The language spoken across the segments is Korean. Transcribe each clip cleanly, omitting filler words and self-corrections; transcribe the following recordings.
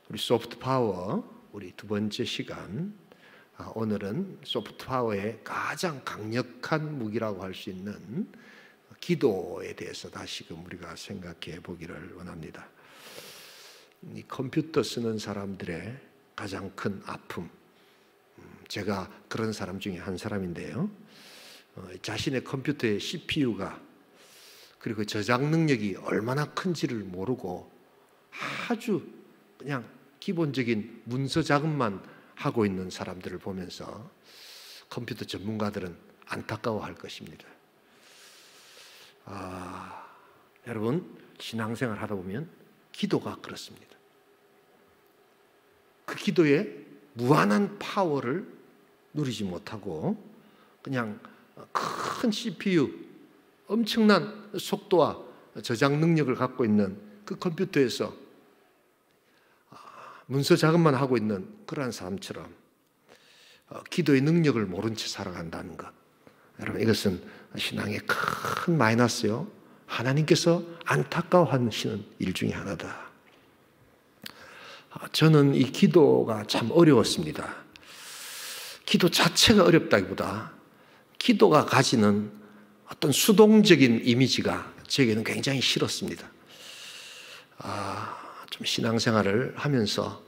우리 소프트 파워, 우리 두 번째 시간. 오늘은 소프트 파워의 가장 강력한 무기라고 할 수 있는 기도에 대해서 다시금 우리가 생각해 보기를 원합니다. 이 컴퓨터 쓰는 사람들의 가장 큰 아픔, 제가 그런 사람 중에 한 사람인데요. 자신의 컴퓨터의 CPU가 그리고 저장 능력이 얼마나 큰지를 모르고 아주 그냥 기본적인 문서 작업만 하고 있는 사람들을 보면서 컴퓨터 전문가들은 안타까워할 것입니다. 여러분, 신앙생활 하다 보면 기도가 그렇습니다. 그 기도에 무한한 파워를 누리지 못하고 그냥 큰 CPU, 엄청난 속도와 저장 능력을 갖고 있는 그 컴퓨터에서 문서 작업만 하고 있는 그러한 사람처럼 기도의 능력을 모른 채 살아간다는 것, 여러분, 이것은 신앙의 큰 마이너스요, 하나님께서 안타까워하시는 일 중에 하나다. 저는 이 기도가 참 어려웠습니다. 기도 자체가 어렵다기보다 기도가 가지는 어떤 수동적인 이미지가 저에게는 굉장히 싫었습니다. 좀 신앙생활을 하면서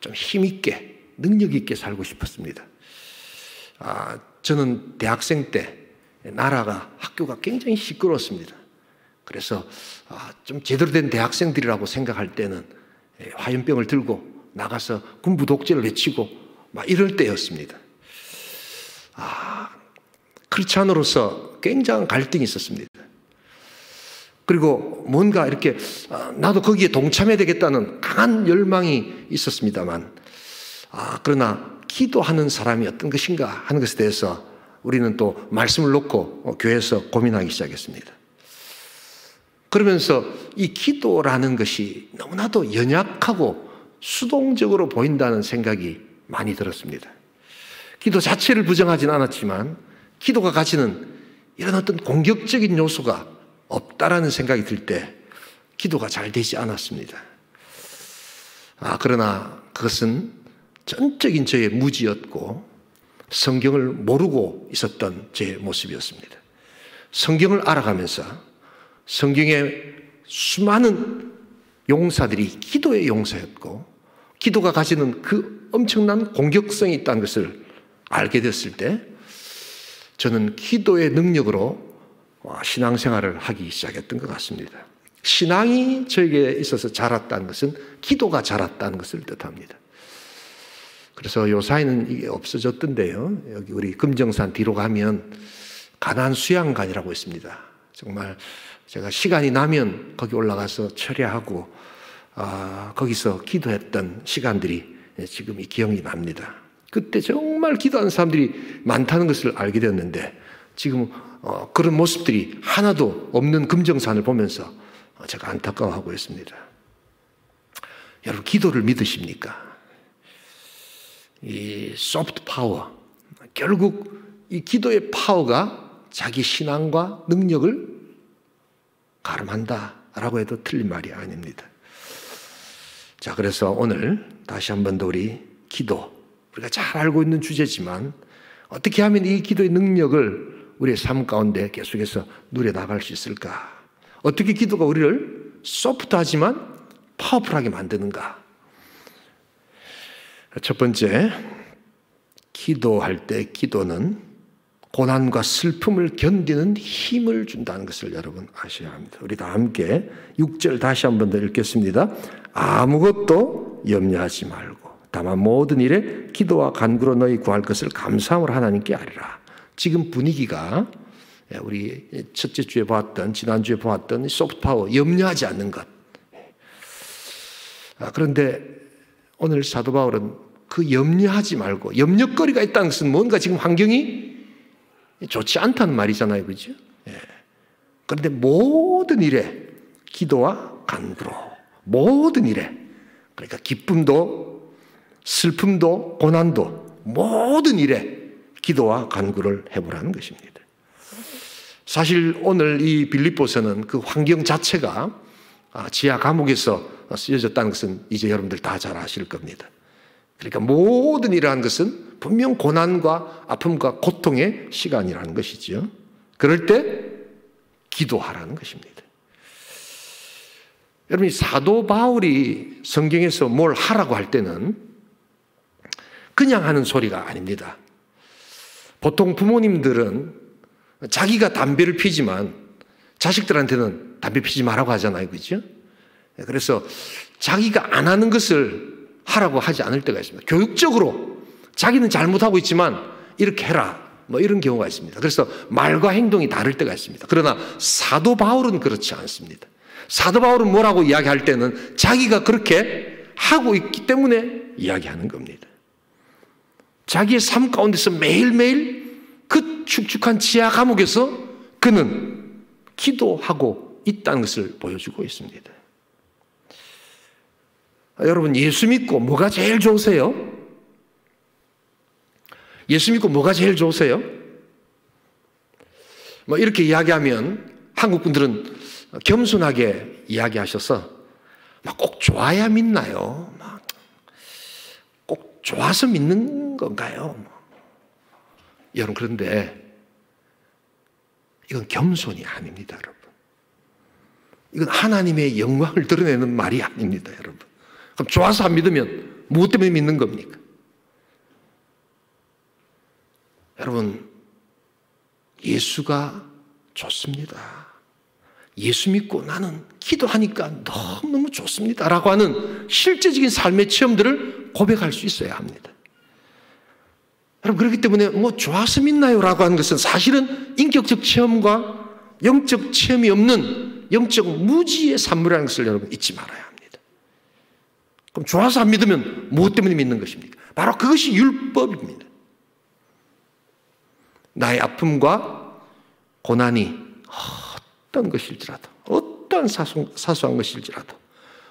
좀 힘있게, 능력있게 살고 싶었습니다. 저는 대학생 때 나라가, 학교가 굉장히 시끄러웠습니다. 그래서 좀 제대로 된 대학생들이라고 생각할 때는 화염병을 들고 나가서 군부 독재를 외치고 막 이럴 때였습니다. 크리스찬으로서 굉장한 갈등이 있었습니다. 그리고 뭔가 이렇게 나도 거기에 동참해야 되겠다는 강한 열망이 있었습니다만, 그러나 기도하는 사람이 어떤 것인가 하는 것에 대해서 우리는 또 말씀을 놓고 교회에서 고민하기 시작했습니다. 그러면서 이 기도라는 것이 너무나도 연약하고 수동적으로 보인다는 생각이 많이 들었습니다. 기도 자체를 부정하지는 않았지만 기도가 가지는 이런 어떤 공격적인 요소가 없다라는 생각이 들 때 기도가 잘 되지 않았습니다. 그러나 그것은 전적인 저의 무지였고 성경을 모르고 있었던 제 모습이었습니다. 성경을 알아가면서 성경의 수많은 용사들이 기도의 용사였고 기도가 가지는 그 엄청난 공격성이 있다는 것을 알게 됐을 때 저는 기도의 능력으로 신앙생활을 하기 시작했던 것 같습니다. 신앙이 저에게 있어서 자랐다는 것은 기도가 자랐다는 것을 뜻합니다. 그래서 요사이는 이게 없어졌던데요. 여기 우리 금정산 뒤로 가면 가나안 수양관이라고 있습니다. 정말 제가 시간이 나면 거기 올라가서 철야하고 거기서 기도했던 시간들이 지금 이 기억이 납니다. 그때 정말 기도하는 사람들이 많다는 것을 알게 되었는데 지금 그런 모습들이 하나도 없는 금정산을 보면서 제가 안타까워하고 있습니다. 여러분, 기도를 믿으십니까? 이 소프트 파워, 결국 이 기도의 파워가 자기 신앙과 능력을 가름한다라고 해도 틀린 말이 아닙니다. 자, 그래서 오늘 다시 한 번 더 우리 기도, 우리가 잘 알고 있는 주제지만 어떻게 하면 이 기도의 능력을 우리의 삶 가운데 계속해서 누려나갈 수 있을까? 어떻게 기도가 우리를 소프트하지만 파워풀하게 만드는가? 첫 번째, 기도할 때 기도는 고난과 슬픔을 견디는 힘을 준다는 것을 여러분 아셔야 합니다. 우리 다 함께 6절 다시 한 번 더 읽겠습니다. 아무것도 염려하지 말고 다만 모든 일에 기도와 간구로 너희 구할 것을 감사함으로 하나님께 아뢰라. 지금 분위기가 우리 첫째 주에 보았던, 지난주에 보았던 소프트 파워, 염려하지 않는 것. 그런데 오늘 사도 바울은 그 염려하지 말고, 염려거리가 있다는 것은 뭔가 지금 환경이 좋지 않다는 말이잖아요. 그죠? 그런데 모든 일에 기도와 간구로, 모든 일에, 그러니까 기쁨도 슬픔도 고난도 모든 일에 기도와 간구를 해보라는 것입니다. 사실 오늘 이 빌립보서는 그 환경 자체가 지하 감옥에서 쓰여졌다는 것은 이제 여러분들 다 잘 아실 겁니다. 그러니까 모든 이러한 것은 분명 고난과 아픔과 고통의 시간이라는 것이죠. 그럴 때 기도하라는 것입니다. 여러분, 사도 바울이 성경에서 뭘 하라고 할 때는 그냥 하는 소리가 아닙니다. 보통 부모님들은 자기가 담배를 피지만 자식들한테는 담배 피지 말라고 하잖아요. 그죠? 그래서 자기가 안 하는 것을 하라고 하지 않을 때가 있습니다. 교육적으로 자기는 잘못하고 있지만 이렇게 해라, 뭐 이런 경우가 있습니다. 그래서 말과 행동이 다를 때가 있습니다. 그러나 사도 바울은 그렇지 않습니다. 사도 바울은 뭐라고 이야기할 때는 자기가 그렇게 하고 있기 때문에 이야기하는 겁니다. 자기의 삶 가운데서 매일매일 그 축축한 지하 감옥에서 그는 기도하고 있다는 것을 보여주고 있습니다. 여러분, 예수 믿고 뭐가 제일 좋으세요? 예수 믿고 뭐가 제일 좋으세요? 뭐 이렇게 이야기하면 한국 분들은 겸손하게 이야기하셔서 꼭 좋아야 믿나요? 꼭 좋아서 믿는 건가요? 여러분, 그런데 이건 겸손이 아닙니다, 여러분. 이건 하나님의 영광을 드러내는 말이 아닙니다, 여러분. 그럼 좋아서 안 믿으면 무엇 때문에 믿는 겁니까? 여러분, 예수가 좋습니다. 예수 믿고 나는 기도하니까 너무너무 좋습니다 라고 하는 실제적인 삶의 체험들을 고백할 수 있어야 합니다. 여러분, 그렇기 때문에 뭐 좋아서 믿나요? 라고 하는 것은 사실은 인격적 체험과 영적 체험이 없는 영적 무지의 산물이라는 것을 여러분 잊지 말아야 합니다. 그럼 좋아서 안 믿으면 무엇 때문에 믿는 것입니까? 바로 그것이 율법입니다. 나의 아픔과 고난이 어떤 것일지라도, 어떤 사소한 것일지라도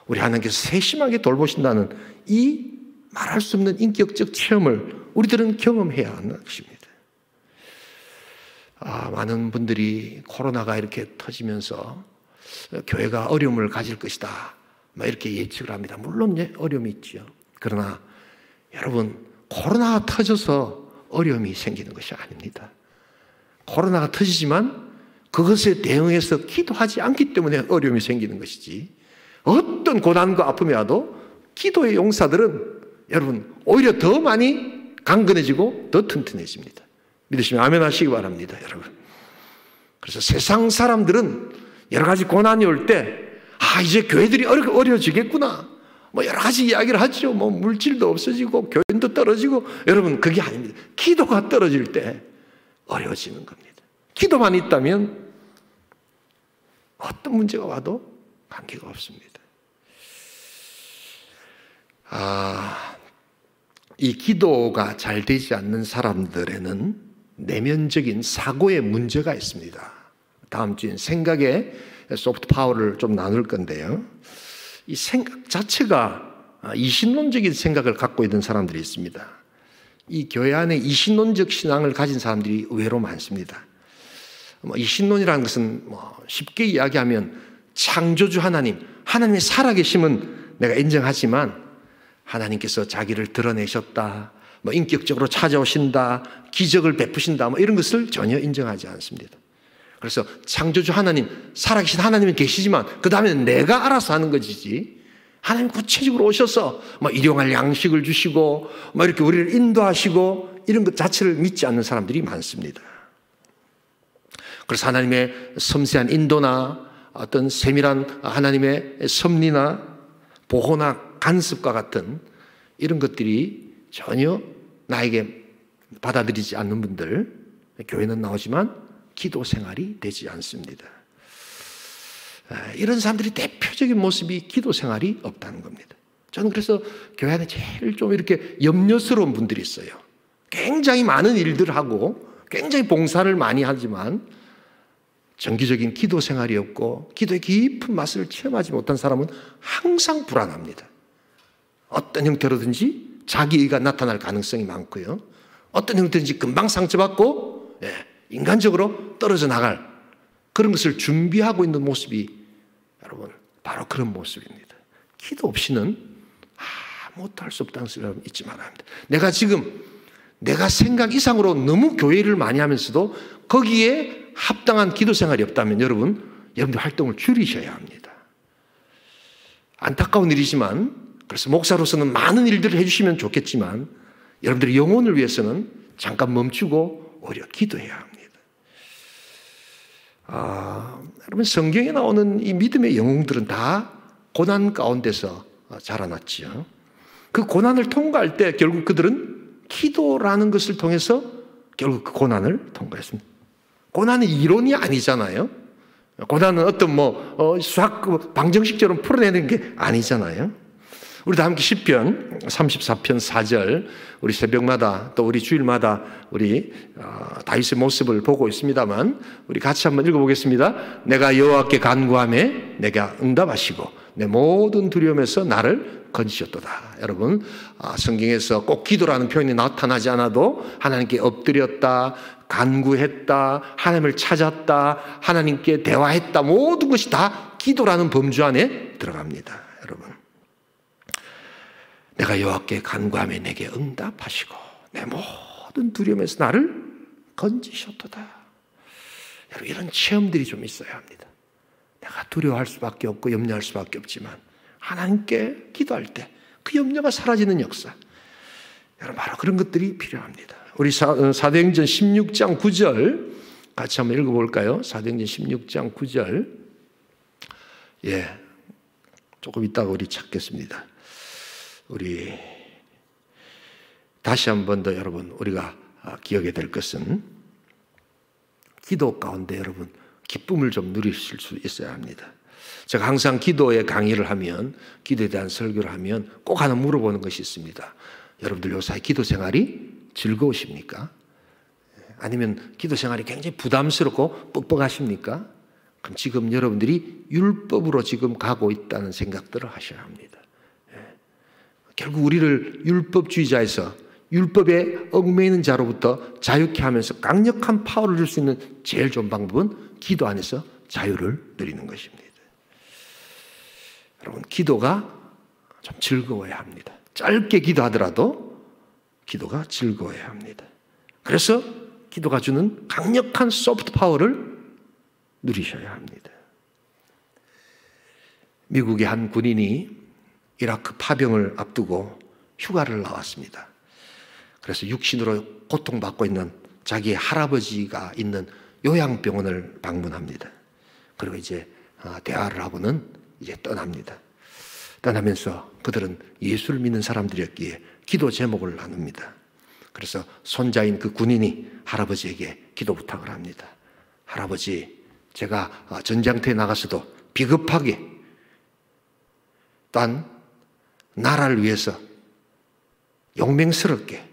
우리 하나님께서 세심하게 돌보신다는 이 말할 수 없는 인격적 체험을 우리들은 경험해야 하는 것입니다. 많은 분들이 코로나가 이렇게 터지면서 교회가 어려움을 가질 것이다, 이렇게 예측을 합니다. 물론 어려움이 있죠. 그러나 여러분, 코로나가 터져서 어려움이 생기는 것이 아닙니다. 코로나가 터지지만 그것에 대응해서 기도하지 않기 때문에 어려움이 생기는 것이지, 어떤 고난과 아픔이 와도 기도의 용사들은 여러분 오히려 더 많이 강건해지고 더 튼튼해집니다. 믿으시면 아멘 하시기 바랍니다, 여러분. 그래서 세상 사람들은 여러 가지 고난이 올 때 이제 교회들이 어려워지겠구나, 여러 가지 이야기를 하죠. 물질도 없어지고 교인도 떨어지고. 여러분, 그게 아닙니다. 기도가 떨어질 때 어려워지는 겁니다. 기도만 있다면 어떤 문제가 와도 관계가 없습니다. 이 기도가 잘 되지 않는 사람들에는 내면적인 사고의 문제가 있습니다. 다음 주엔 생각의 소프트 파워를 좀 나눌 건데요. 이 생각 자체가 이신론적인 생각을 갖고 있는 사람들이 있습니다. 이 교회 안에 이신론적 신앙을 가진 사람들이 의외로 많습니다. 이신론이라는 것은 쉽게 이야기하면 창조주 하나님의 살아계심은 내가 인정하지만 하나님께서 자기를 드러내셨다, 인격적으로 찾아오신다, 기적을 베푸신다, 이런 것을 전혀 인정하지 않습니다. 그래서 창조주 하나님, 살아계신 하나님은 계시지만 그 다음에는 내가 알아서 하는 것이지, 하나님 구체적으로 오셔서 일용할 양식을 주시고 이렇게 우리를 인도하시고 이런 것 자체를 믿지 않는 사람들이 많습니다. 그래서 하나님의 섬세한 인도나 어떤 세밀한 하나님의 섭리나 보호나 간섭과 같은 이런 것들이 전혀 나에게 받아들이지 않는 분들, 교회는 나오지만 기도 생활이 되지 않습니다. 이런 사람들이 대표적인 모습이 기도 생활이 없다는 겁니다. 저는 그래서 교회 안에 제일 좀 이렇게 염려스러운 분들이 있어요. 굉장히 많은 일들을 하고 굉장히 봉사를 많이 하지만 정기적인 기도 생활이 없고 기도의 깊은 맛을 체험하지 못한 사람은 항상 불안합니다. 어떤 형태로든지 자기의가 나타날 가능성이 많고요. 어떤 형태든지 금방 상처받고 인간적으로 떨어져 나갈 그런 것을 준비하고 있는 모습이 여러분 바로 그런 모습입니다. 기도 없이는 아무것도 할 수 없다는 것을 잊지 말아야 합니다. 내가 생각 이상으로 너무 교회를 많이 하면서도 거기에 합당한 기도 생활이 없다면 여러분들 활동을 줄이셔야 합니다. 안타까운 일이지만, 그래서 목사로서는 많은 일들을 해주시면 좋겠지만 여러분들의 영혼을 위해서는 잠깐 멈추고 오히려 기도해야 합니다. 여러분, 성경에 나오는 이 믿음의 영웅들은 다 고난 가운데서 자라났지요. 그 고난을 통과할 때 결국 그들은 기도라는 것을 통해서 결국 그 고난을 통과했습니다. 고난은 이론이 아니잖아요. 고난은 어떤 수학 방정식처럼 풀어내는 게 아니잖아요. 우리 다 함께 시편 34편 4절, 우리 새벽마다 또 우리 주일마다 우리 다윗의 모습을 보고 있습니다만 우리 같이 한번 읽어보겠습니다. 내가 여호와께 간구하매 내가 응답하시고 내 모든 두려움에서 나를 건지셨도다. 여러분, 성경에서 꼭 기도라는 표현이 나타나지 않아도 하나님께 엎드렸다, 간구했다, 하나님을 찾았다, 하나님께 대화했다, 모든 것이 다 기도라는 범주 안에 들어갑니다. 여러분, 내가 여호와께 간구하며 내게 응답하시고 내 모든 두려움에서 나를 건지셨도다. 여러분, 이런 체험들이 좀 있어야 합니다. 내가 두려워할 수밖에 없고 염려할 수밖에 없지만 하나님께 기도할 때 그 염려가 사라지는 역사, 여러분, 바로 그런 것들이 필요합니다. 우리 사도행전 16장 9절 같이 한번 읽어볼까요? 사도행전 16장 9절. 조금 이따가 우리 찾겠습니다. 우리 다시 한 번 더 여러분, 우리가 기억해야 될 것은 기도 가운데 여러분 기쁨을 좀 누리실 수 있어야 합니다. 제가 항상 기도의 강의를 하면, 기도에 대한 설교를 하면 꼭 하나 물어보는 것이 있습니다. 여러분들 요새 기도 생활이 즐거우십니까? 아니면 기도 생활이 굉장히 부담스럽고 뻑뻑하십니까? 그럼 지금 여러분들이 율법으로 지금 가고 있다는 생각들을 하셔야 합니다. 결국 우리를 율법주의자에서 율법에 얽매이는 자로부터 자유케 하면서 강력한 파워를 줄 수 있는 제일 좋은 방법은 기도 안에서 자유를 누리는 것입니다. 여러분, 기도가 좀 즐거워야 합니다. 짧게 기도하더라도 기도가 즐거워야 합니다. 그래서 기도가 주는 강력한 소프트 파워를 누리셔야 합니다. 미국의 한 군인이 이라크 파병을 앞두고 휴가를 나왔습니다. 그래서 육신으로 고통받고 있는 자기의 할아버지가 있는 요양병원을 방문합니다. 그리고 이제 대화를 하고는 이제 떠납니다. 떠나면서 그들은 예수를 믿는 사람들이었기에 기도 제목을 나눕니다. 그래서 손자인 그 군인이 할아버지에게 기도 부탁을 합니다. 할아버지, 제가 전장터에 나가서도 비겁하게 또한 나라를 위해서 용맹스럽게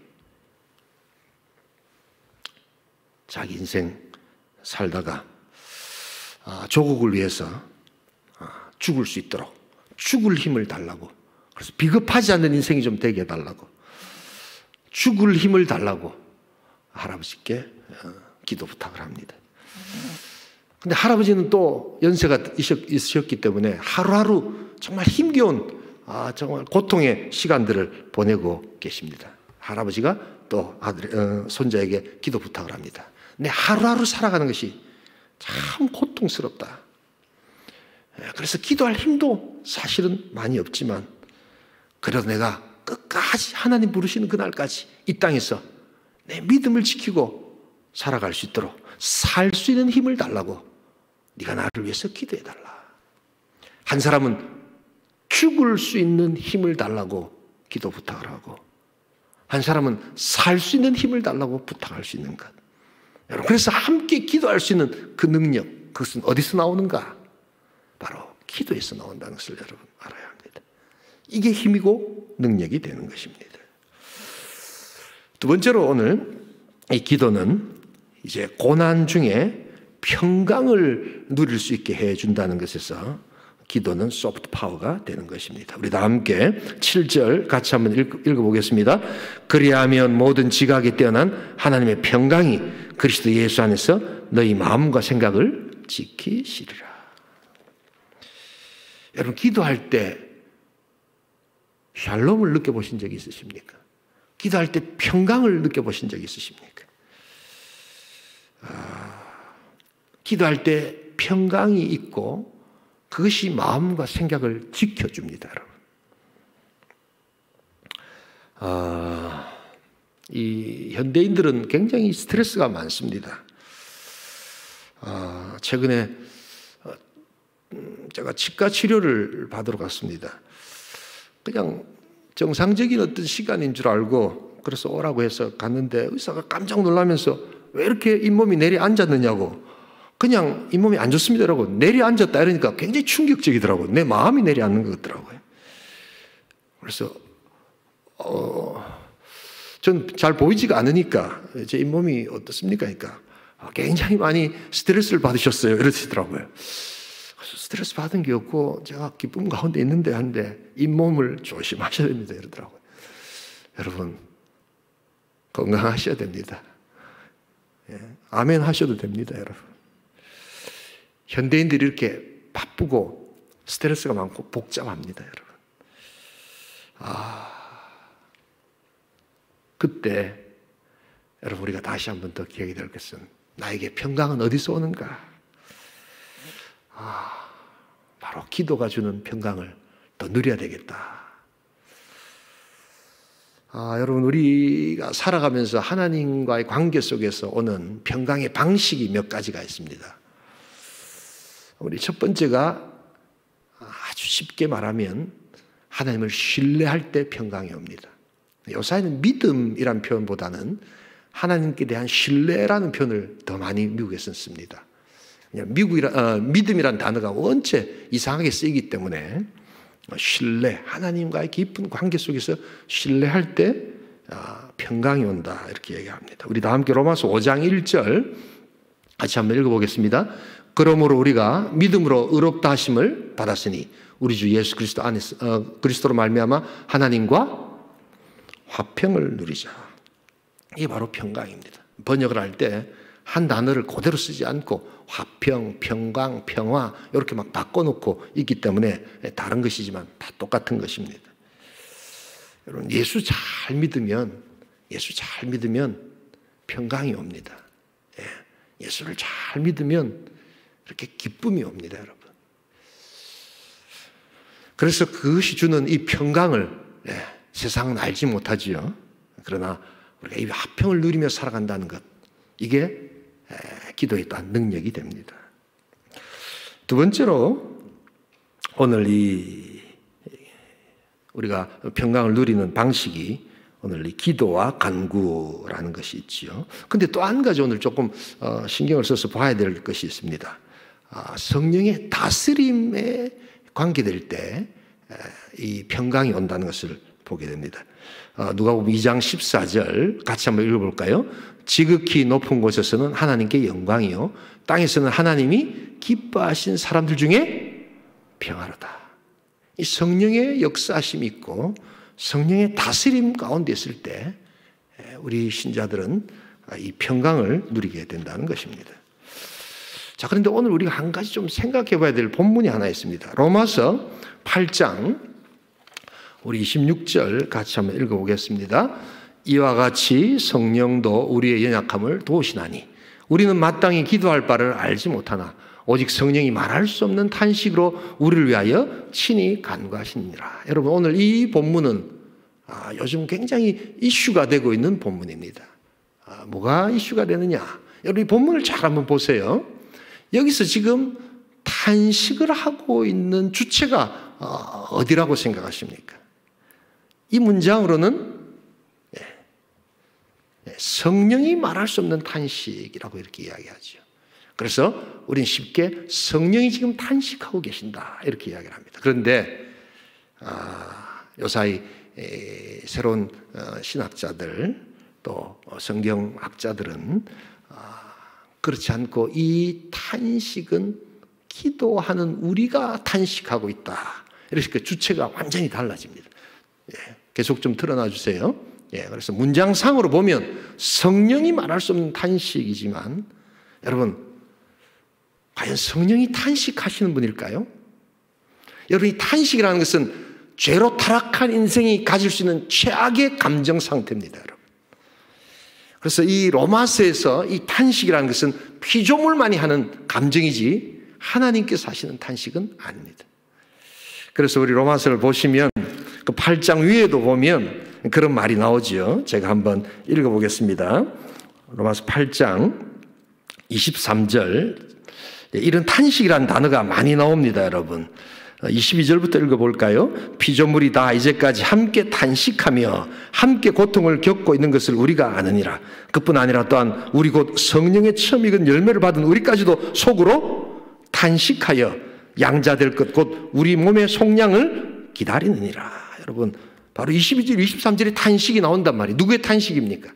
자기 인생 살다가 조국을 위해서 죽을 수 있도록 죽을 힘을 달라고, 그래서 비겁하지 않는 인생이 좀 되게 해달라고, 죽을 힘을 달라고 할아버지께 기도 부탁을 합니다. 근데 할아버지는 또 연세가 있으셨기 때문에 하루하루 정말 힘겨운 정말 고통의 시간들을 보내고 계십니다. 할아버지가 또 손자에게 기도 부탁을 합니다. 근데 하루하루 살아가는 것이 참 고통스럽다. 그래서 기도할 힘도 사실은 많이 없지만 그래도 내가 끝까지 하나님 부르시는 그날까지 이 땅에서 내 믿음을 지키고 살아갈 수 있도록 살 수 있는 힘을 달라고, 네가 나를 위해서 기도해달라. 한 사람은 죽을 수 있는 힘을 달라고 기도 부탁을 하고, 한 사람은 살 수 있는 힘을 달라고 부탁할 수 있는 것. 여러분, 그래서 함께 기도할 수 있는 그 능력, 그것은 어디서 나오는가? 바로 기도에서 나온다는 것을 여러분 알아야 합니다. 이게 힘이고 능력이 되는 것입니다. 두 번째로 오늘 이 기도는 이제 고난 중에 평강을 누릴 수 있게 해준다는 것에서 기도는 소프트 파워가 되는 것입니다. 우리 다 함께 7절 같이 한번 읽어보겠습니다. 그리하면 모든 지각이 뛰어난 하나님의 평강이 그리스도 예수 안에서 너희 마음과 생각을 지키시리라. 여러분, 기도할 때 샬롬을 느껴보신 적이 있으십니까? 기도할 때 평강을 느껴보신 적이 있으십니까? 기도할 때 평강이 있고 그것이 마음과 생각을 지켜줍니다, 여러분. 이 현대인들은 굉장히 스트레스가 많습니다. 최근에 제가 치과 치료를 받으러 갔습니다. 그냥 정상적인 어떤 시간인 줄 알고 그래서 오라고 해서 갔는데 의사가 깜짝 놀라면서 왜 이렇게 잇몸이 내려앉았느냐고, 그냥 잇몸이 안 좋습니다라고 내려앉았다 이러니까 굉장히 충격적이더라고요. 내 마음이 내려앉는 것 같더라고요. 그래서 전 잘 보이지가 않으니까 제 잇몸이 어떻습니까? 그러니까 굉장히 많이 스트레스를 받으셨어요 이러시더라고요. 그래서 스트레스 받은 게 없고 제가 기쁨 가운데 있는데 한데 잇몸을 조심하셔야 됩니다 이러더라고요. 여러분 건강하셔야 됩니다. 예, 아멘 하셔도 됩니다 여러분. 현대인들이 이렇게 바쁘고 스트레스가 많고 복잡합니다 여러분. 그때 여러분 우리가 다시 한 번 더 기억이 될 것은 나에게 평강은 어디서 오는가? 바로 기도가 주는 평강을 더 누려야 되겠다. 여러분 우리가 살아가면서 하나님과의 관계 속에서 오는 평강의 방식이 몇 가지가 있습니다. 우리 첫 번째가 아주 쉽게 말하면 하나님을 신뢰할 때 평강이 옵니다. 요사이는 믿음이란 표현보다는 하나님께 대한 신뢰라는 표현을 더 많이 미국에서 씁니다. 믿음이란 단어가 원체 이상하게 쓰이기 때문에 신뢰, 하나님과의 깊은 관계 속에서 신뢰할 때 평강이 온다 이렇게 얘기합니다. 우리 다 함께 로마서 5장 1절 같이 한번 읽어보겠습니다. 그러므로 우리가 믿음으로 의롭다 하심을 받았으니 우리 주 예수 그리스도 안에서 그리스도로 말미암아 하나님과 화평을 누리자. 이게 바로 평강입니다. 번역을 할 때 한 단어를 그대로 쓰지 않고 화평, 평강, 평화 이렇게 막 바꿔놓고 있기 때문에 다른 것이지만 다 똑같은 것입니다. 여러분 예수 잘 믿으면 평강이 옵니다. 예수를 잘 믿으면 이렇게 기쁨이 옵니다, 여러분. 그래서 그것이 주는 이 평강을 세상은 알지 못하지요. 그러나 우리가 이 화평을 누리며 살아간다는 것, 이게 기도의 또한 능력이 됩니다. 두 번째로 오늘 우리가 평강을 누리는 방식이 오늘 이 기도와 간구라는 것이 있지요. 근데 또 한 가지 오늘 조금 신경을 써서 봐야 될 것이 있습니다. 성령의 다스림에 관계될 때 이 평강이 온다는 것을 보게 됩니다. 누가복음 2장 14절 같이 한번 읽어볼까요? 지극히 높은 곳에서는 하나님께 영광이요 땅에서는 하나님이 기뻐하신 사람들 중에 평화로다. 이 성령의 역사심이 있고 성령의 다스림 가운데 있을 때 우리 신자들은 이 평강을 누리게 된다는 것입니다. 자, 그런데 오늘 우리가 한 가지 좀 생각해 봐야 될 본문이 하나 있습니다. 로마서 8장 우리 26절 같이 한번 읽어보겠습니다. 이와 같이 성령도 우리의 연약함을 도우시나니 우리는 마땅히 기도할 바를 알지 못하나 오직 성령이 말할 수 없는 탄식으로 우리를 위하여 친히 간구하시니라. 여러분 오늘 이 본문은 요즘 굉장히 이슈가 되고 있는 본문입니다. 뭐가 이슈가 되느냐? 여러분 이 본문을 잘 한번 보세요. 여기서 지금 탄식을 하고 있는 주체가 어디라고 생각하십니까? 이 문장으로는 성령이 말할 수 없는 탄식이라고 이렇게 이야기하죠. 그래서 우리는 쉽게 성령이 지금 탄식하고 계신다 이렇게 이야기를 합니다. 그런데 요사이 새로운 신학자들 또 성경학자들은 그렇지 않고 이 탄식은 기도하는 우리가 탄식하고 있다. 이렇게 주체가 완전히 달라집니다. 계속 좀 틀어놔 주세요. 그래서 문장상으로 보면 성령이 말할 수 없는 탄식이지만 여러분 과연 성령이 탄식하시는 분일까요? 여러분 이 탄식이라는 것은 죄로 타락한 인생이 가질 수 있는 최악의 감정 상태입니다, 여러분. 그래서 이 로마서에서 이 탄식이라는 것은 피조물만이 하는 감정이지 하나님께서 하시는 탄식은 아닙니다. 그래서 우리 로마서를 보시면 그 8장 위에도 보면 그런 말이 나오죠. 제가 한번 읽어보겠습니다. 로마서 8장 23절. 이런 탄식이라는 단어가 많이 나옵니다, 여러분. 22절부터 읽어볼까요? 피조물이 다 이제까지 함께 탄식하며 함께 고통을 겪고 있는 것을 우리가 아느니라. 그뿐 아니라 또한 우리 곧 성령의 처음 익은 열매를 받은 우리까지도 속으로 탄식하여 양자될 것 곧 우리 몸의 속량을 기다리느니라. 여러분, 바로 22절, 23절에 탄식이 나온단 말이에요. 누구의 탄식입니까?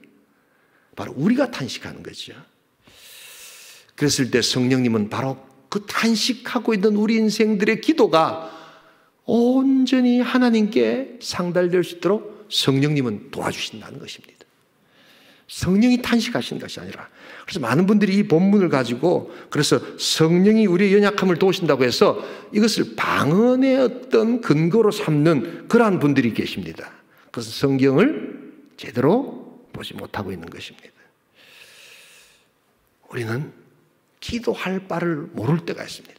바로 우리가 탄식하는 거죠. 그랬을 때 성령님은 바로 그 탄식하고 있는 우리 인생들의 기도가 온전히 하나님께 상달될 수 있도록 성령님은 도와주신다는 것입니다. 성령이 탄식하시는 것이 아니라. 그래서 많은 분들이 이 본문을 가지고 그래서 성령이 우리의 연약함을 도우신다고 해서 이것을 방언의 어떤 근거로 삼는 그러한 분들이 계십니다. 그래서 성경을 제대로 보지 못하고 있는 것입니다. 우리는 기도할 바를 모를 때가 있습니다.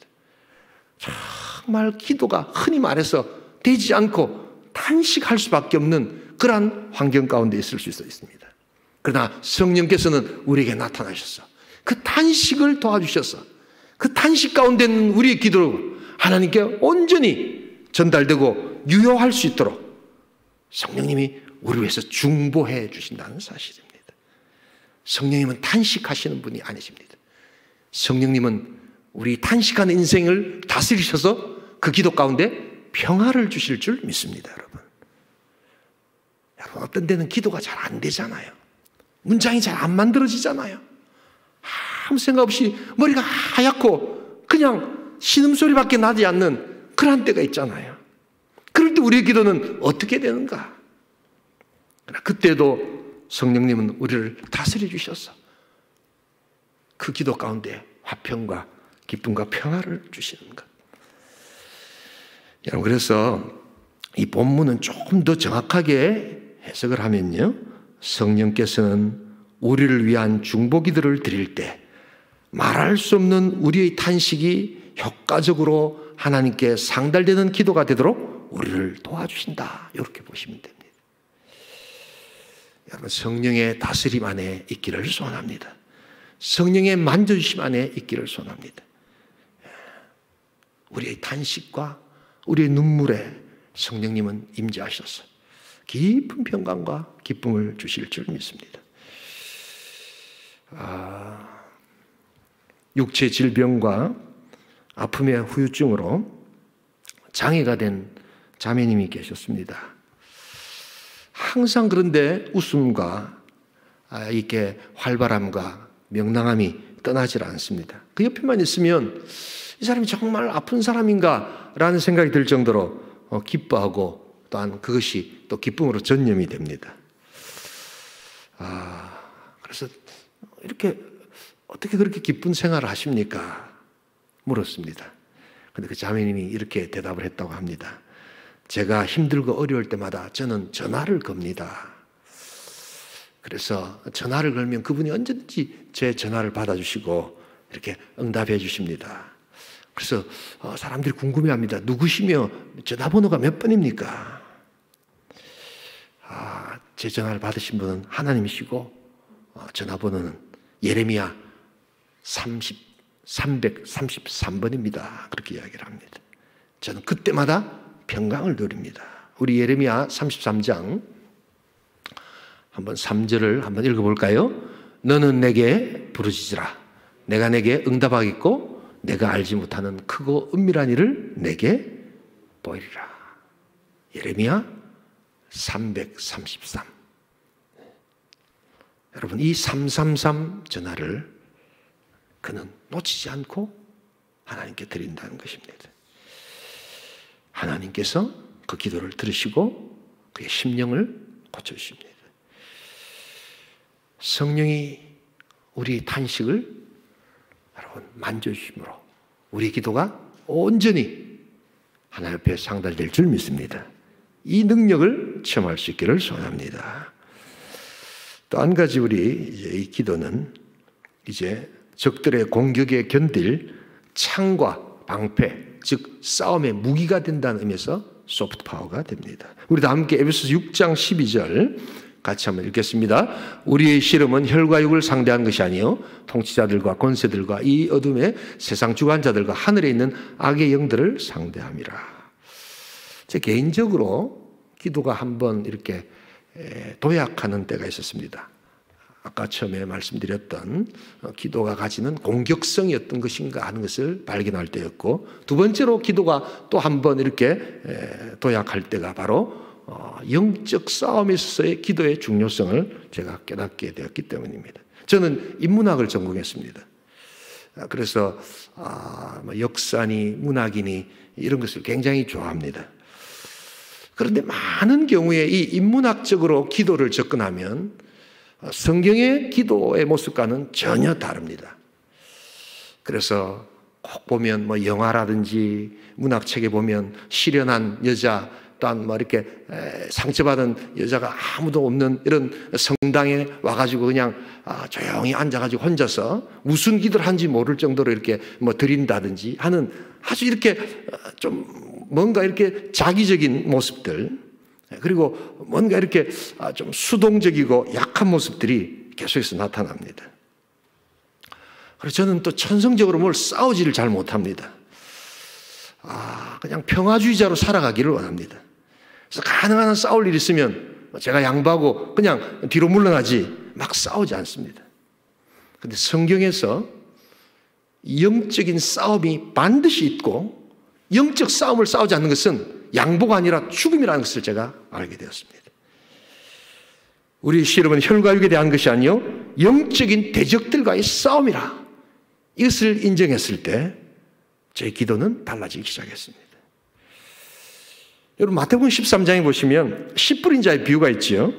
정말 기도가 흔히 말해서 되지 않고 탄식할 수밖에 없는 그러한 환경 가운데 있을 수 있습니다. 그러나 성령께서는 우리에게 나타나셔서 그 탄식을 도와주셔서 그 탄식 가운데 있는 우리의 기도를 하나님께 온전히 전달되고 유효할 수 있도록 성령님이 우리를 위해서 중보해 주신다는 사실입니다. 성령님은 탄식하시는 분이 아니십니다. 성령님은 우리 탄식하는 인생을 다스리셔서 그 기도 가운데 평화를 주실 줄 믿습니다, 여러분. 여러분, 어떤 데는 기도가 잘 안 되잖아요. 문장이 잘 안 만들어지잖아요. 아무 생각 없이 머리가 하얗고 그냥 신음소리밖에 나지 않는 그런 때가 있잖아요. 그럴 때 우리의 기도는 어떻게 되는가? 그때도 성령님은 우리를 다스려 주셔서 그 기도 가운데 화평과 기쁨과 평화를 주시는 것. 여러분, 그래서 이 본문은 조금 더 정확하게 해석을 하면요, 성령께서는 우리를 위한 중보기도를 드릴 때 말할 수 없는 우리의 탄식이 효과적으로 하나님께 상달되는 기도가 되도록 우리를 도와주신다, 이렇게 보시면 됩니다. 여러분, 성령의 다스림 안에 있기를 소원합니다. 성령의 만져주심 안에 있기를 소원합니다. 우리의 탄식과 우리의 눈물에 성령님은 임재하셔서 깊은 평강과 기쁨을 주실 줄 믿습니다. 육체 질병과 아픔의 후유증으로 장애가 된 자매님이 계셨습니다. 항상 그런데 웃음과 이렇게 활발함과 명랑함이 떠나질 않습니다. 그 옆에만 있으면 이 사람이 정말 아픈 사람인가 라는 생각이 들 정도로 기뻐하고 또한 그것이 또 기쁨으로 전염이 됩니다. 그래서 이렇게 어떻게 그렇게 기쁜 생활을 하십니까? 물었습니다. 그런데 그 자매님이 이렇게 대답을 했다고 합니다. 제가 힘들고 어려울 때마다 저는 전화를 겁니다. 그래서 전화를 걸면 그분이 언제든지 제 전화를 받아주시고 이렇게 응답해 주십니다. 그래서 사람들이 궁금해합니다. 누구시며 전화번호가 몇 번입니까? 제 전화를 받으신 분은 하나님이시고 전화번호는 예레미야 333번입니다. 그렇게 이야기를 합니다. 저는 그때마다 평강을 누립니다. 우리 예레미야 33장 한번 3절을 한번 읽어볼까요? 너는 내게 부르짖으라. 내가 내게 응답하겠고 내가 알지 못하는 크고 은밀한 일을 내게 보이리라. 예레미야 333. 여러분, 이 333 전화를 그는 놓치지 않고 하나님께 드린다는 것입니다. 하나님께서 그 기도를 들으시고 그의 심령을 고쳐주십니다. 성령이 우리의 탄식을 여러분 만져주심으로 우리 기도가 온전히 하나님 앞에 상달될 줄 믿습니다. 이 능력을 체험할 수 있기를 소원합니다. 또 한 가지 우리 이제 이 기도는 이제 적들의 공격에 견딜 창과 방패, 즉 싸움의 무기가 된다는 의미에서 소프트 파워가 됩니다. 우리 다 함께 에베소서 6장 12절 같이 한번 읽겠습니다. 우리의 씨름은 혈과 육을 상대하는 것이 아니요 통치자들과 권세들과 이 어둠의 세상 주관자들과 하늘에 있는 악의 영들을 상대함이라. 제 개인적으로 기도가 한번 이렇게 도약하는 때가 있었습니다. 아까 처음에 말씀드렸던 기도가 가지는 공격성이 어떤 것인가 하는 것을 발견할 때였고, 두 번째로 기도가 또 한번 이렇게 도약할 때가 바로 영적 싸움에 있어서의 기도의 중요성을 제가 깨닫게 되었기 때문입니다. 저는 인문학을 전공했습니다. 그래서 역사니 문학이니 이런 것을 굉장히 좋아합니다. 그런데 많은 경우에 이 인문학적으로 기도를 접근하면 성경의 기도의 모습과는 전혀 다릅니다. 그래서 꼭 보면 뭐 영화라든지 문학책에 보면 실연한 여자, 또한 뭐 이렇게 상처받은 여자가 아무도 없는 이런 성당에 와가지고 그냥 조용히 앉아가지고 혼자서 무슨 기도를 하는지 모를 정도로 이렇게 뭐 드린다든지 하는 아주 이렇게 좀 뭔가 이렇게 자기적인 모습들, 그리고 뭔가 이렇게 좀 수동적이고 약한 모습들이 계속해서 나타납니다. 그래서 저는 또 천성적으로 뭘 싸우지를 잘 못합니다. 그냥 평화주의자로 살아가기를 원합니다. 그래서 가능한 한 싸울 일 있으면 제가 양보하고 그냥 뒤로 물러나지 막 싸우지 않습니다. 그런데 성경에서 영적인 싸움이 반드시 있고, 영적 싸움을 싸우지 않는 것은 양보가 아니라 죽음이라는 것을 제가 알게 되었습니다. 우리 씨름은 혈과 육에 대한 것이 아니요 영적인 대적들과의 싸움이라, 이것을 인정했을 때 제 기도는 달라지기 시작했습니다. 여러분 마태복음 13장에 보시면 씨 뿌린 자의 비유가 있지요.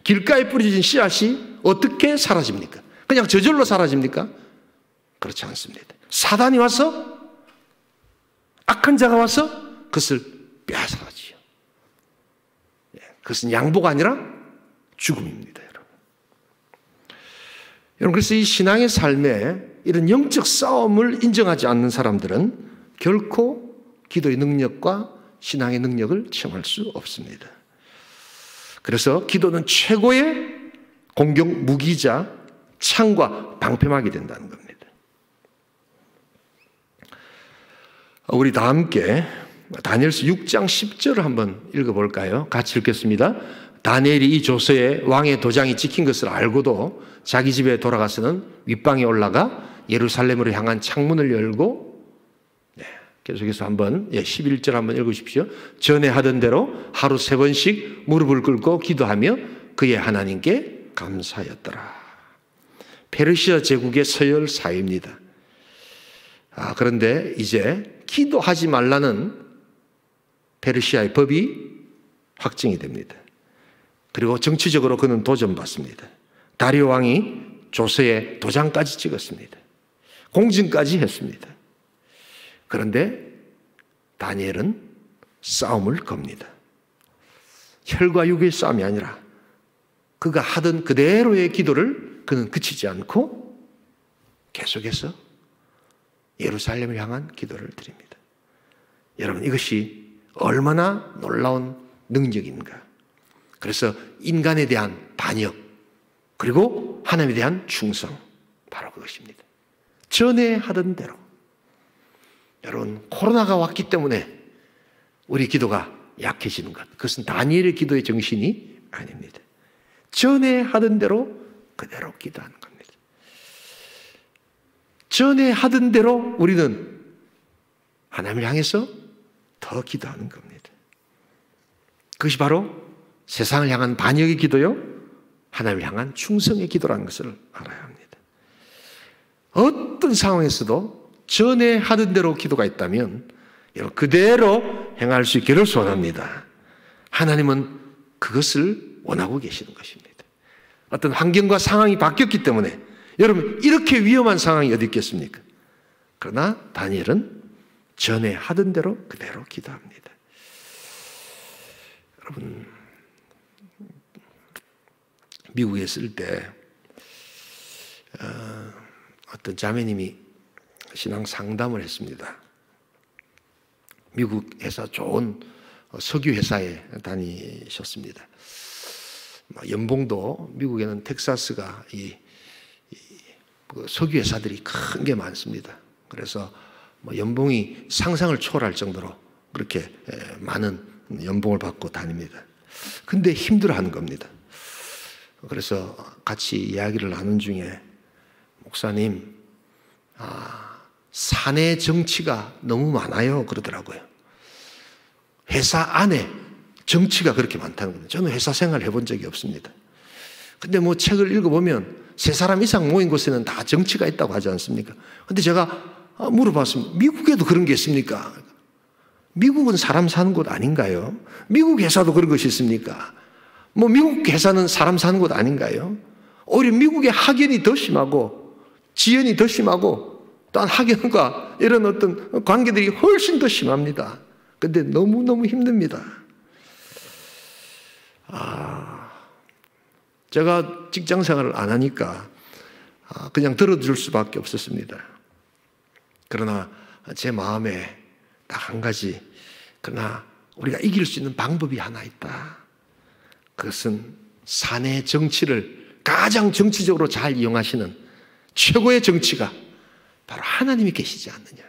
길가에 뿌려진 씨앗이 어떻게 사라집니까? 그냥 저절로 사라집니까? 그렇지 않습니다. 사단이 와서, 악한 자가 와서 그것을 빼앗아가지요. 그것은 양보가 아니라 죽음입니다, 여러분. 여러분, 그래서 이 신앙의 삶에 이런 영적 싸움을 인정하지 않는 사람들은 결코 기도의 능력과 신앙의 능력을 체험할 수 없습니다. 그래서 기도는 최고의 공격 무기자 창과 방패막이 된다는 겁니다. 우리 다 함께 다니엘서 6장 10절을 한번 읽어볼까요? 같이 읽겠습니다. 다니엘이 이 조서에 왕의 도장이 찍힌 것을 알고도 자기 집에 돌아가서는 윗방에 올라가 예루살렘으로 향한 창문을 열고, 계속해서 한번 11절 한번 읽으십시오. 전에 하던 대로 하루 3번씩 무릎을 꿇고 기도하며 그의 하나님께 감사하였더라. 페르시아 제국의 서열 4위입니다. 그런데 이제 기도하지 말라는 페르시아의 법이 확정이 됩니다. 그리고 정치적으로 그는 도전받습니다. 다리오 왕이 조서에 도장까지 찍었습니다. 공증까지 했습니다. 그런데 다니엘은 싸움을 겁니다. 혈과 육의 싸움이 아니라 그가 하던 그대로의 기도를 그는 그치지 않고 계속해서 예루살렘을 향한 기도를 드립니다. 여러분, 이것이 얼마나 놀라운 능력인가. 그래서 인간에 대한 반역, 그리고 하나님에 대한 충성, 바로 그것입니다. 전에 하던 대로. 여러분, 코로나가 왔기 때문에 우리 기도가 약해지는 것, 그것은 다니엘의 기도의 정신이 아닙니다. 전에 하던 대로 그대로 기도하는 겁니다. 전에 하던 대로 우리는 하나님을 향해서 더 기도하는 겁니다. 그것이 바로 세상을 향한 반역의 기도요, 하나님을 향한 충성의 기도라는 것을 알아야 합니다. 어떤 상황에서도 전에 하던 대로 기도가 있다면 여러분 그대로 행할 수 있기를 소원합니다. 하나님은 그것을 원하고 계시는 것입니다. 어떤 환경과 상황이 바뀌었기 때문에 여러분 이렇게 위험한 상황이 어디 있겠습니까? 그러나 다니엘은 전에 하던 대로 그대로 기도합니다. 여러분, 미국에 있을 때 어떤 자매님이 신앙 상담을 했습니다. 미국 회사, 좋은 석유 회사에 다니셨습니다. 연봉도 미국에는 텍사스가 석유 회사들이 큰 게 많습니다. 그래서 연봉이 상상을 초월할 정도로 그렇게 많은 연봉을 받고 다닙니다. 근데 힘들어하는 겁니다. 그래서 같이 이야기를 나눈 중에 목사님, 사내 정치가 너무 많아요 그러더라고요. 회사 안에 정치가 그렇게 많다는 겁니다. 저는 회사 생활을 해본 적이 없습니다. 근데 책을 읽어보면 3사람 이상 모인 곳에는 다 정치가 있다고 하지 않습니까? 근데 제가 물어봤습니다. 미국에도 그런 게 있습니까? 미국은 사람 사는 곳 아닌가요? 미국 회사도 그런 것이 있습니까? 미국 회사는 사람 사는 곳 아닌가요? 오히려 미국의 학연이 더 심하고 지연이 더 심하고 또한 학연과 이런 어떤 관계들이 훨씬 더 심합니다. 근데 너무너무 힘듭니다. 제가 직장 생활을 안 하니까 그냥 들어줄 수밖에 없었습니다. 그러나 제 마음에 딱 한 가지, 그러나 우리가 이길 수 있는 방법이 하나 있다. 그것은 사내 정치를 가장 정치적으로 잘 이용하시는 최고의 정치가 바로 하나님이 계시지 않느냐.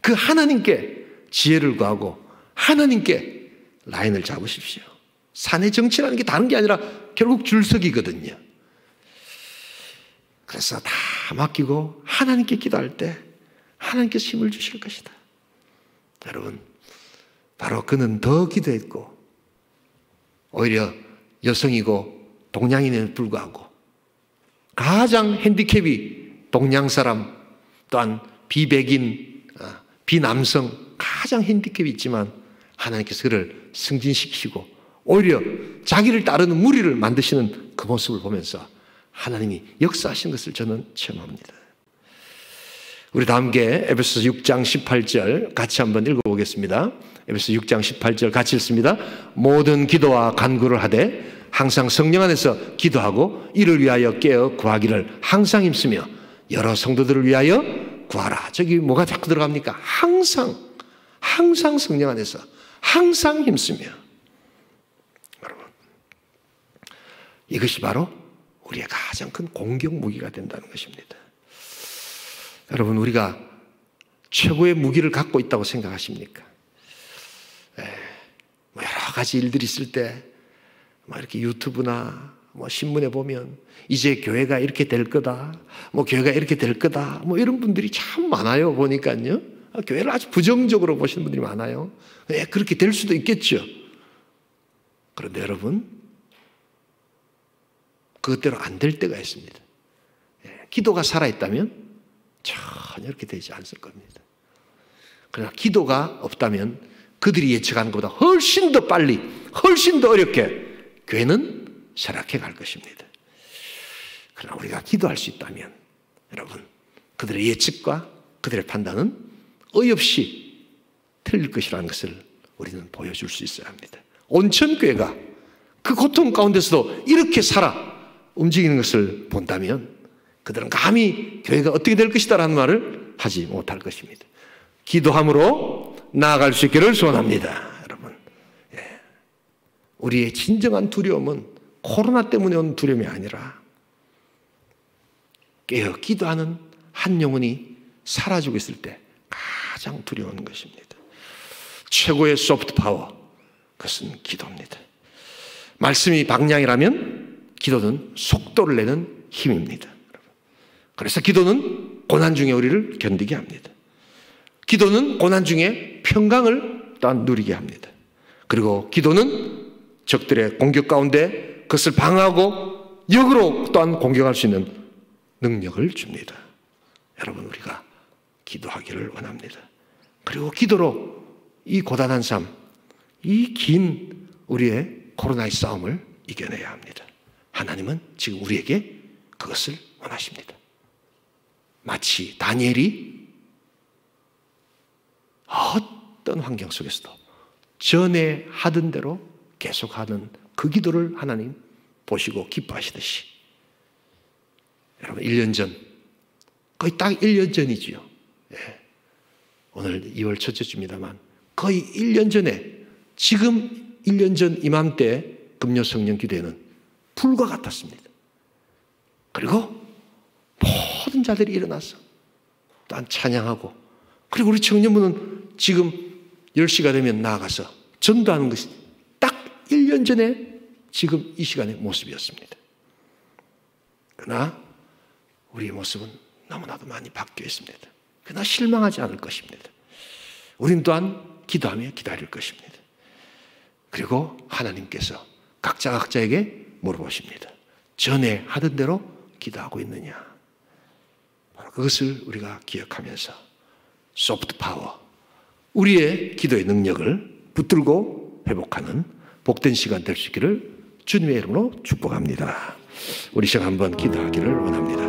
그 하나님께 지혜를 구하고 하나님께 라인을 잡으십시오. 사내 정치라는 게 다른 게 아니라 결국 줄서기거든요. 그래서 다 맡기고 하나님께 기도할 때 하나님께서 힘을 주실 것이다. 여러분, 바로 그는 더 기도했고 오히려 여성이고 동양인에도 불구하고 가장 핸디캡이 동양 사람 또한 비백인, 비남성 가장 핸디캡이 있지만 하나님께서 그를 승진시키시고 오히려 자기를 따르는 무리를 만드시는 그 모습을 보면서 하나님이 역사하신 것을 저는 체험합니다. 우리 다 함께 에베소서 6장 18절 같이 한번 읽어보겠습니다. 에베소서 6장 18절 같이 읽습니다. 모든 기도와 간구를 하되 항상 성령 안에서 기도하고 이를 위하여 깨어 구하기를 항상 힘쓰며 여러 성도들을 위하여 구하라. 저기 뭐가 자꾸 들어갑니까? 항상 성령 안에서 항상 힘쓰며. 여러분, 이것이 바로 우리의 가장 큰 공격 무기가 된다는 것입니다. 여러분, 우리가 최고의 무기를 갖고 있다고 생각하십니까? 여러 가지 일들이 있을 때 이렇게 유튜브나 신문에 보면 이제 교회가 이렇게 될 거다, 교회가 이렇게 될 거다, 이런 분들이 참 많아요. 보니까요, 교회를 아주 부정적으로 보시는 분들이 많아요. 그렇게 될 수도 있겠죠. 그런데 여러분, 그것대로 안 될 때가 있습니다. 기도가 살아있다면 전혀 이렇게 되지 않을 겁니다. 그러나 기도가 없다면 그들이 예측하는 것보다 훨씬 더 빨리, 훨씬 더 어렵게 교회는 쇠락해 갈 것입니다. 그러나 우리가 기도할 수 있다면 여러분, 그들의 예측과 그들의 판단은 어이없이 틀릴 것이라는 것을 우리는 보여줄 수 있어야 합니다. 온천교회가 그 고통 가운데서도 이렇게 살아 움직이는 것을 본다면 그들은 감히 교회가 어떻게 될 것이다라는 말을 하지 못할 것입니다. 기도함으로 나아갈 수 있기를 소원합니다. 여러분, 우리의 진정한 두려움은 코로나 때문에 온 두려움이 아니라 깨어 기도하는 한 영혼이 사라지고 있을 때 가장 두려운 것입니다. 최고의 소프트 파워, 그것은 기도입니다. 말씀이 방향이라면 기도는 속도를 내는 힘입니다. 그래서 기도는 고난 중에 우리를 견디게 합니다. 기도는 고난 중에 평강을 또한 누리게 합니다. 그리고 기도는 적들의 공격 가운데 그것을 방어하고 역으로 또한 공격할 수 있는 능력을 줍니다. 여러분, 우리가 기도하기를 원합니다. 그리고 기도로 이 고단한 삶, 이 긴 우리의 코로나의 싸움을 이겨내야 합니다. 하나님은 지금 우리에게 그것을 원하십니다. 마치 다니엘이 어떤 환경 속에서도 전에 하던 대로 계속하는 그 기도를 하나님 보시고 기뻐하시듯이 여러분 1년 전 거의 딱 1년 전이지요. 예. 오늘 2월 첫째 주입니다만 거의 1년 전에 지금 1년 전 이맘때 금요 성령 기도회는 불과 같았습니다. 그리고 모든 자들이 일어나서 또한 찬양하고 그리고 우리 청년부는 지금 10시가 되면 나아가서 전도하는 것이 딱 1년 전에 지금 이 시간의 모습이었습니다. 그러나 우리의 모습은 너무나도 많이 바뀌어 있습니다. 그러나 실망하지 않을 것입니다. 우린 또한 기도하며 기다릴 것입니다. 그리고 하나님께서 각자에게 물어보십니다. 전에 하던 대로 기도하고 있느냐? 바로 그것을 우리가 기억하면서 소프트 파워, 우리의 기도의 능력을 붙들고 회복하는 복된 시간 될 수 있기를 주님의 이름으로 축복합니다. 우리 시간 한번 기도하기를 원합니다.